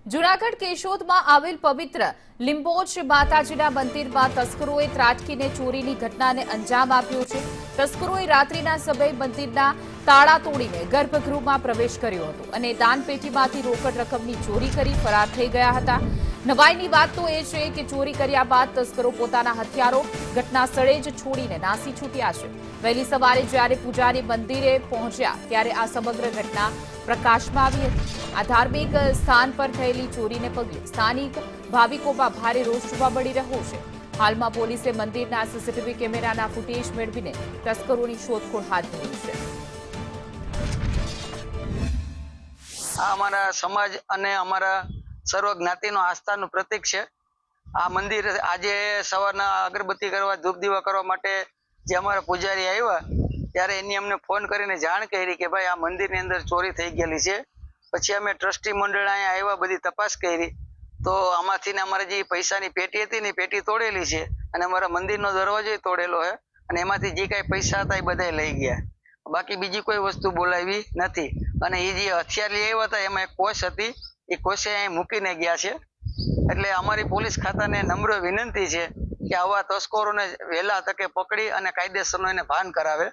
જૂનાગઢ કેશોદમાં આવેલ પવિત્ર લીંબોચ માતાજીના મંદિરમાં તસ્કરોએ ત્રાટકીને ચોરીની ઘટનાને અંજામ આપ્યો છે। તસ્કરોએ રાત્રિના સમયે મંદિરના તાળા તોડીને ગર્ભગૃહમાં પ્રવેશ કર્યો હતો અને દાનપેટીમાંથી રોકડ રકમની ચોરી કરી ફરાર થઈ ગયા હતા। નવાઈની વાત તો એ છે કે ચોરી કર્યા બાદ તસ્કરો પોતાના હથિયારો ઘટના સ્થળે જ છોડીને નાસી છૂટ્યા છે। વહેલી સવારે જ્યારે પૂજારી મંદિરે પહોંચ્યા ત્યારે આ સમગ્ર ઘટના પ્રકાશમાં આવી હતી। આ ધાર્મિક સ્થાન પર થયેલી ચોરીને પગલે સ્થાનિક ભાવિકોમાં ભારે રોષ જોવા મળી રહ્યો છે। હાલમાં પોલીસે મંદિરના સીસીટીવી કેમેરાના ફૂટેજ મેળવીને તસ્કરોની શોધખોળ હાથ ધરી છે। આ અમારા સમાજ અને અમારા સર્વ જ્ઞાતિનો આસ્થાનું પ્રતીક છે। આ મંદિર આજે સવારના અગરબત્તી કરવા ધૂપ દીવા કરવા માટે જે અમારા પૂજારી આવ્યા ત્યારે એની અમને ફોન કરીને જાણ કરી કે ભાઈ આ મંદિરની અંદર ચોરી થઈ ગયેલી છે। પછી અમે ટ્રસ્ટી મંડળ અહીંયા આવ્યા, બધી તપાસ કરી તો આમાંથી અમારે જે પૈસાની પેટી હતી ને પેટી તોડેલી છે અને અમારા મંદિરનો દરવાજો તોડેલો છે અને એમાંથી જે કાંઈ પૈસા હતા એ બધા લઈ ગયા। બાકી બીજી કોઈ વસ્તુ બોલાવી નથી અને એ જે હથિયાર લઈ આવ્યા હતા એમાં એક કોશ હતી, એ કોશે અહીં મૂકીને ગયા છે। એટલે અમારી પોલીસ ખાતાને નમ્ર વિનંતી છે કે આવા તસ્કરોને વહેલા તકે પકડી અને કાયદેસરનો એને ભાન કરાવે।